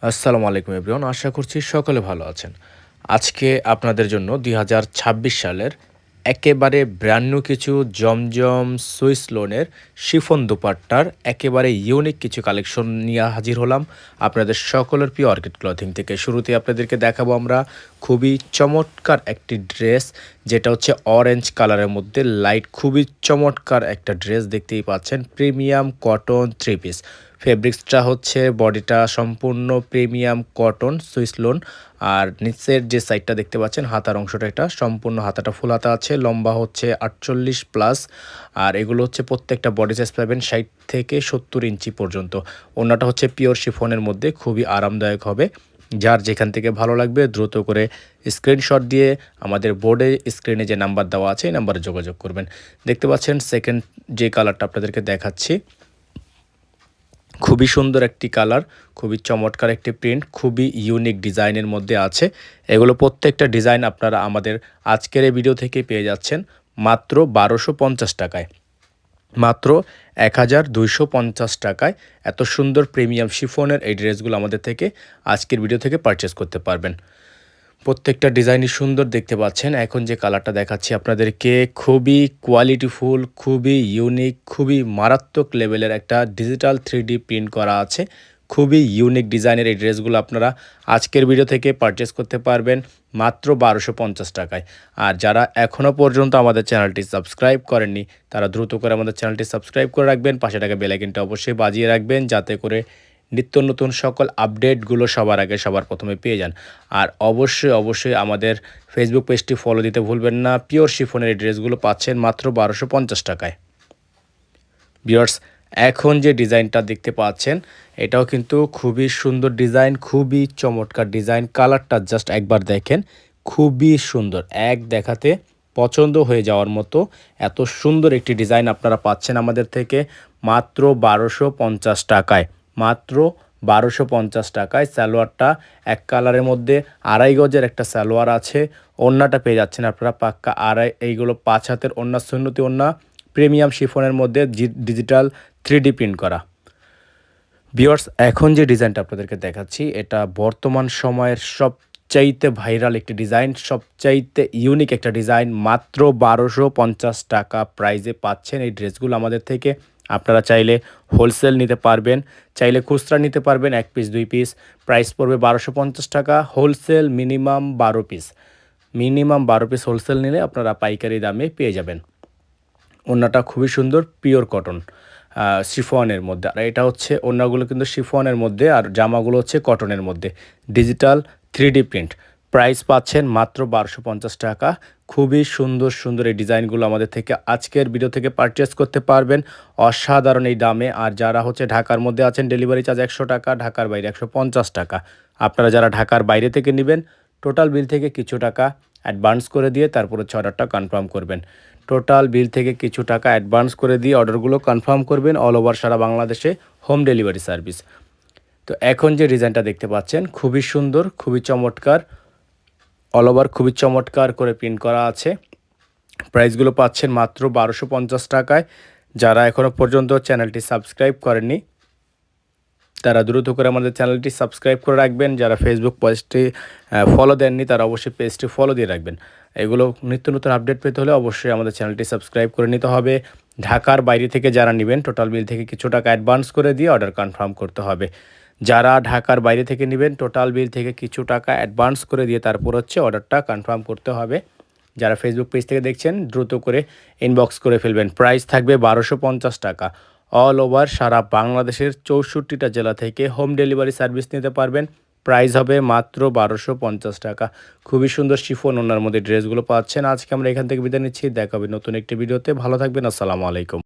আসসালামু আলাইকুম এভরিওয়ান। আশা করছি সকলে ভালো আছেন। আজকে আপনাদের জন্য ২০২৬ সালের একেবারে ব্র্যান্ড নিউ কিছু জমজম সুইস লোনের শিফন দোপাট্টার একেবারে ইউনিক কিছু কালেকশন নিয়ে হাজির হলাম আপনাদের সকলের প্রিয় অর্কিড ক্লথিং থেকে। শুরুতে আপনাদেরকে দেখাবো আমরা খুবই চমৎকার একটি ড্রেস, যেটা হচ্ছে অরেঞ্জ কালারের মধ্যে লাইট, খুবই চমৎকার একটা ড্রেস দেখতেই পাচ্ছেন। প্রিমিয়াম কটন থ্রি পিস, ফেব্রিক্সটা হচ্ছে বডিটা সম্পূর্ণ প্রিমিয়াম কটন সুইস লোন। আর নিচের যে সাইডটা দেখতে পাচ্ছেন হাতার অংশটা, এটা সম্পূর্ণ হাতাটা ফুল হাতা আছে, লম্বা হচ্ছে 48 প্লাস। আর এগুলো হচ্ছে প্রত্যেকটা বডি সাইজ পাবেন 60 থেকে 70 ইঞ্চি পর্যন্ত। ওড়নাটা হচ্ছে পিওর শিফনের মধ্যে, খুবই আরামদায়ক হবে। যার যেখান থেকে ভালো লাগবে দ্রুত করে স্ক্রিনশট দিয়ে আমাদের বোর্ডে স্ক্রিনে যে নাম্বার দেওয়া আছে এই নাম্বারে যোগাযোগ করবেন। দেখতে পাচ্ছেন সেকেন্ড যে কালারটা আপনাদেরকে দেখাচ্ছি, খুবই সুন্দর একটি কালার, খুবই চমৎকার একটি প্রিন্ট, খুবই ইউনিক ডিজাইনের মধ্যে আছে। এগুলো প্রত্যেকটা ডিজাইন আপনারা আমাদের আজকের এই ভিডিও থেকে পেয়ে যাচ্ছেন মাত্র 1250 টাকায়, মাত্র 1250 টাকায় এত সুন্দর প্রিমিয়াম শিফনের এই ড্রেসগুলো আমাদের থেকে আজকের ভিডিও থেকে পারচেস করতে পারবেন। প্রত্যেকটা ডিজাইনই সুন্দর দেখতে পাচ্ছেন। এখন যে কালারটা দেখাচ্ছি আপনাদেরকে, খুবই কোয়ালিটিফুল, খুবই ইউনিক, খুবই মারাত্মক লেভেলের একটা ডিজিটাল 3D প্রিন্ট করা আছে। খুবই ইউনিক ডিজাইনের এই ড্রেসগুলো আপনারা আজকের ভিডিও থেকে পারচেস করতে পারবেন মাত্র 1250 টাকায়। আর যারা এখনও পর্যন্ত আমাদের চ্যানেলটি সাবস্ক্রাইব করেননি তারা দ্রুত করে আমাদের চ্যানেলটি সাবস্ক্রাইব করে রাখবেন, পাশে থাকা বেল আইকনটা অবশ্যই বাজিয়ে রাখবেন, যাতে করে নিত্য নতুন সকল আপডেটগুলো সবার আগে সবার প্রথমে পেয়ে যান। আর অবশ্যই আমাদের ফেসবুক পেজটি ফলো দিতে ভুলবেন না। পিওর শিফনের এই ড্রেসগুলো পাচ্ছেন মাত্র 1250 টাকায়। ভিউয়ার্স, এখন যে ডিজাইনটা দেখতে পাচ্ছেন এটাও কিন্তু খুবই সুন্দর ডিজাইন, খুবই চমৎকার ডিজাইন। কালারটা জাস্ট একবার দেখেন, খুবই সুন্দর, এক দেখাতে পছন্দ হয়ে যাওয়ার মতো এত সুন্দর একটি ডিজাইন আপনারা পাচ্ছেন আমাদের থেকে মাত্র 1250 টাকায়, মাত্র 1250 টাকায়। সালোয়ারটা এক কালারের মধ্যে আড়াই গজের একটা সালোয়ার আছে। ওড়নাটা পেয়ে যাচ্ছেন আপনারা পাক্কা আড়াই, এইগুলো 5 হাতের ওড়না, সুন্নতি ওড়না, প্রিমিয়াম শিফনের মধ্যে ডিজিটাল 3D প্রিন্ট করা। ভিউয়ার্স, এখন যে ডিজাইনটা আপনাদেরকে দেখাচ্ছি এটা বর্তমান সময়ের সবচাইতে ভাইরাল একটি ডিজাইন, সবচাইতে ইউনিক একটা ডিজাইন। মাত্র 1250 টাকা প্রাইজে পাচ্ছেন এই ড্রেসগুলো আমাদের থেকে। আপনারা চাইলে হোলসেল নিতে পারবেন, চাইলে খুচরা নিতে পারবেন 1 পিস 2 পিস। প্রাইস পড়বে 1250 টাকা, wholesale minimum 12 piece, minimum 12 piece wholesale নিলে আপনারা পাইকারি দামে পেয়ে যাবেন। ওড়নাটা খুবই সুন্দর, পিওর কটন শিফনের মধ্যে। আর এটা হচ্ছে ওড়নাগুলো কিন্তু শিফনের মধ্যে, আর জামাগুলো হচ্ছে কটনের মধ্যে, ডিজিটাল 3D প্রিন্ট। প্রাইস পাচ্ছেন মাত্র 1250 টাকা। খুবই সুন্দর এই ডিজাইনগুলো আমাদের থেকে আজকের ভিডিও থেকে পারচেস করতে পারবেন অসাধারণ এই দামে। আর যারা হচ্ছে ঢাকার মধ্যে আছেন ডেলিভারি চার্জ 100 টাকা, ঢাকার বাইরে 150 টাকা। আপনারা যারা ঢাকার বাইরে থেকে নেবেন টোটাল বিল থেকে কিছু টাকা অ্যাডভান্স করে দিয়ে তারপর হচ্ছে অর্ডারটা কনফার্ম করবেন। টোটাল বিল থেকে কিছু টাকা অ্যাডভান্স করে দিয়ে অর্ডারগুলো কনফার্ম করবেন। অল ওভার সারা বাংলাদেশে হোম ডেলিভারি সার্ভিস। তো এখন যে ডিজাইনটা দেখতে পাচ্ছেন খুবই সুন্দর, খুবই চমৎকার, অল ওভার খুবই চমৎকার করে প্রিন্ট করা আছে। প্রাইসগুলো পাচ্ছেন মাত্র 1250 টাকায়। যারা এখনও পর্যন্ত চ্যানেলটি সাবস্ক্রাইব করেননি তারা দ্রুত করে আমাদের চ্যানেলটি সাবস্ক্রাইব করে রাখবেন। যারা ফেসবুক পেজটি ফলো দেননি তারা অবশ্যই পেজটি ফলো দিয়ে রাখবেন। এগুলো নিত্য নতুন আপডেট পেতে হলে অবশ্যই আমাদের চ্যানেলটি সাবস্ক্রাইব করে নিতে হবে। ঢাকার বাইরে থেকে যারা নেবেন টোটাল বিল থেকে কিছু টাকা অ্যাডভান্স করে দিয়ে অর্ডার কনফার্ম করতে হবে। যারা ঢাকার বাইরে থেকে নেবেন টোটাল বিল থেকে কিছু টাকা অ্যাডভান্স করে দিয়ে তারপর হচ্ছে অর্ডারটা কনফার্ম করতে হবে। যারা ফেসবুক পেজ থেকে দেখছেন দ্রুত করে ইনবক্স করে ফেলবেন। প্রাইস থাকবে 1250 টাকা। অল ওভার সারা বাংলাদেশের 64টা জেলা থেকে হোম ডেলিভারি সার্ভিস নিতে পারবেন। প্রাইস হবে মাত্র 1250 টাকা। খুবই সুন্দর শিফন ওনার মধ্যে ড্রেসগুলো পাচ্ছেন। আজকে আমরা এখান থেকে বিদায় নিচ্ছি, দেখা হবে নতুন একটি ভিডিওতে। ভালো থাকবেন, আসসালামু আলাইকুম।